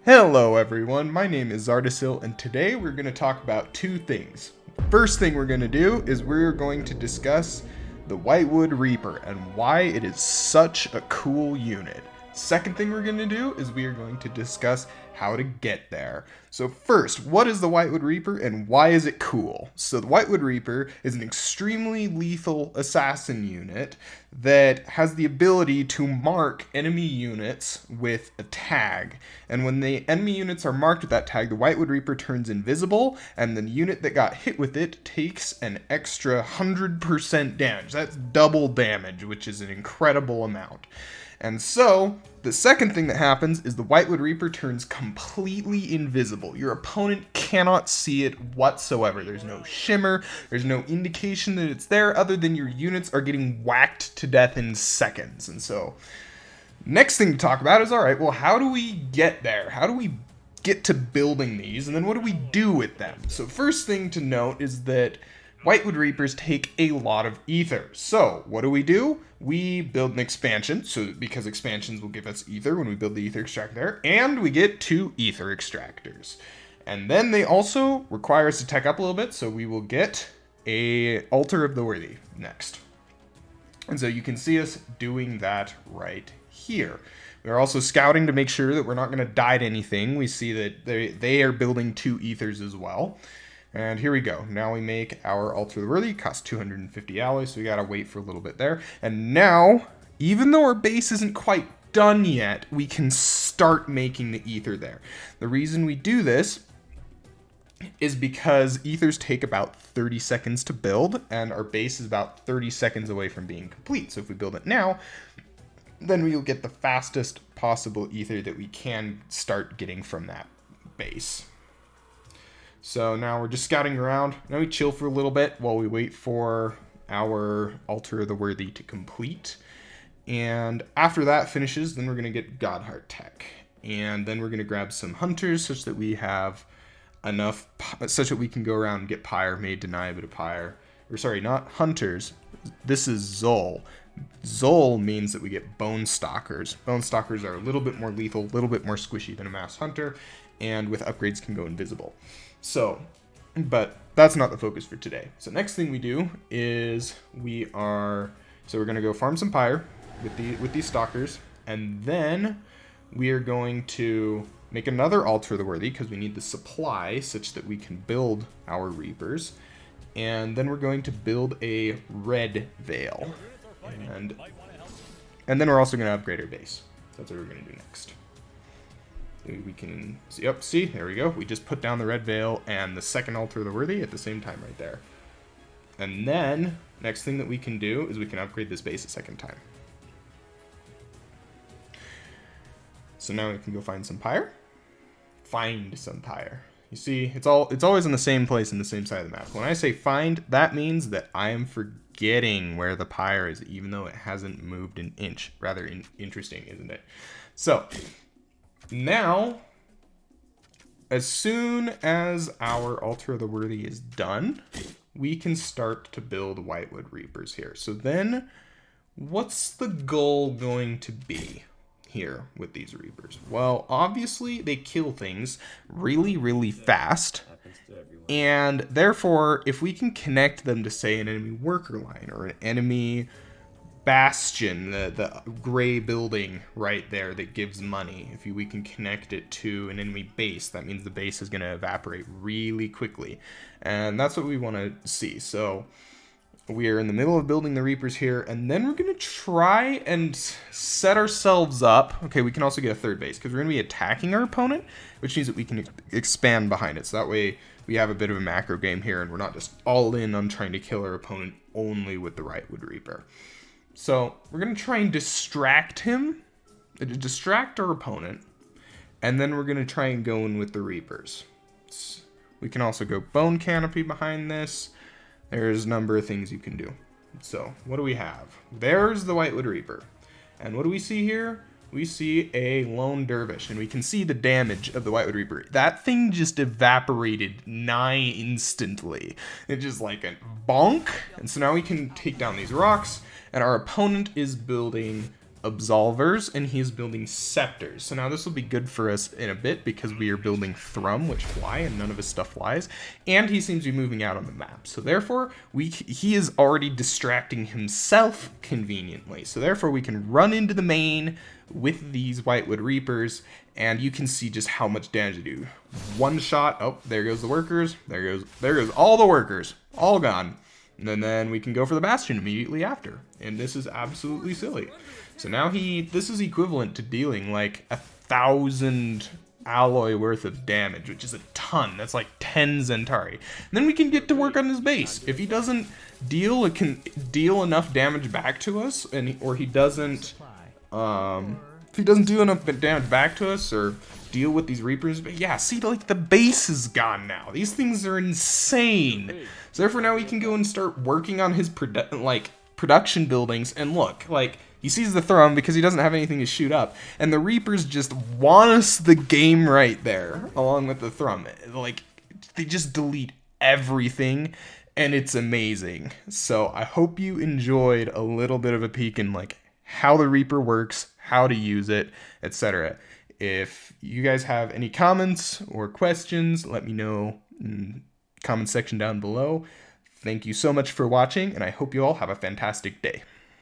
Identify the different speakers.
Speaker 1: Hello everyone, my name is Zardecil, and today we're going to talk about two things. First thing we're going to do is we're going to discuss the Whitewood Reaper and why it is such a cool unit. Second thing we're going to do is we are going to discuss how to get there. So first, what is the Whitewood Reaper and why is it cool? So the Whitewood Reaper is an extremely lethal assassin unit that has the ability to mark enemy units with a tag. And when the enemy units are marked with that tag, the Whitewood Reaper turns invisible, and the unit that got hit with it takes an extra 100% damage. That's double damage, which is an incredible amount. And so, the second thing that happens is the Whitewood Reaper turns completely invisible. Your opponent cannot see it whatsoever. There's no shimmer, there's no indication that it's there other than your units are getting whacked to death in seconds. And so, next thing to talk about is, alright, well, how do we get there? How do we get to building these? And then what do we do with them? So first thing to note is that Whitewood Reapers take a lot of ether. So what do? We build an expansion, so because expansions will give us ether when we build the ether extractor there, and we get 2 ether extractors. And then they also require us to tech up a little bit, so we will get a Altar of the Worthy next. And so you can see us doing that right here. We're also scouting to make sure that we're not going to die to anything. We see that they are building 2 ethers as well. And here we go. Now we make our Altar of the Worthy. Costs 250 alloys, so we gotta wait for a little bit there. And now, even though our base isn't quite done yet, we can start making the ether there. The reason we do this is because ethers take about 30 seconds to build, and our base is about 30 seconds away from being complete. So if we build it now, then we'll get the fastest possible ether that we can start getting from that base. So now we're just scouting around. Now we chill for a little bit while we wait for our Altar of the Worthy to complete. And after that finishes, then we're going to get Godheart Tech. And then we're going to grab some Hunters such that we have enough, such that we can go around and get Pyre, may deny a bit of Pyre. Or sorry, not Hunters. This is Zol. Zol means that we get Bone Stalkers. Bone Stalkers are a little bit more lethal, a little bit more squishy than a Mass Hunter, and with upgrades can go invisible. So, but that's not the focus for today. So next thing we do is we're going to go farm some Pyre with these Stalkers, and then we are going to make another Altar of the Worthy because we need the supply such that we can build our Reapers. And then we're going to build a red Vale. And then we're also going to upgrade our base. So that's what we're going to do next. We can see, see, there we go. We just put down the red Vale and the second Altar of the Worthy at the same time right there. And then, next thing that we can do is we can upgrade this base a second time. So now we can go find some Pyre. Find some Pyre. You see, it's always in the same place in the same side of the map. When I say find, that means that I am forgetting where the Pyre is, even though it hasn't moved an inch. Rather interesting, isn't it? So now, as soon as our Altar of the Worthy is done, we can start to build Whitewood Reapers here. So then, what's the goal going to be here with these Reapers? Well, obviously, they kill things really, really fast. And therefore, if we can connect them to, say, an enemy worker line or an enemy bastion, the gray building right there that gives money, if we can connect it to an enemy base, that means the base is going to evaporate really quickly. And that's what we want to see. So we are in the middle of building the Reapers here, and then we're going to try and set ourselves up. Okay, we can also get a third base because we're going to be attacking our opponent, which means that we can expand behind it. So that way we have a bit of a macro game here, and we're not just all in on trying to kill our opponent only with the Whitewood Reaper. So we're going to try and distract him, distract our opponent, and then we're going to try and go in with the Reapers. We can also go Bone Canopy behind this. There's a number of things you can do. So what do we have? There's the Whitewood Reaper. And what do we see here? We see a lone dervish, and we can see the damage of the Whitewood Reaper. That thing just evaporated nigh instantly. It just like a bonk. And so now we can take down these rocks, and our opponent is building Absolvers, and he is building Scepters. So now this will be good for us in a bit because we are building Thrum, which fly, and none of his stuff flies. And he seems to be moving out on the map. So therefore, he is already distracting himself conveniently. So therefore, we can run into the main with these Whitewood Reapers, and you can see just how much damage they do. One shot, oh, there goes the workers. There goes all the workers, all gone. And then we can go for the Bastion immediately after. And this is absolutely silly. So now this is equivalent to dealing like 1,000 alloy worth of damage, which is a ton. That's like 10 Zentari. And then we can get to work on his base. If he doesn't deal enough damage back to us, or he doesn't if he doesn't do enough damage back to us, or deal with these Reapers, but yeah, see, like, the base is gone now. These things are insane. So therefore now we can go and start working on his production buildings, and look, like, he sees the Thrum because he doesn't have anything to shoot up, and the Reapers just won us the game right there, along with the Thrum. Like, they just delete everything, and it's amazing. So I hope you enjoyed a little bit of a peek in, like, how the Reaper works, how to use it, etc. If you guys have any comments or questions, let me know in the comment section down below. Thank you so much for watching, and I hope you all have a fantastic day.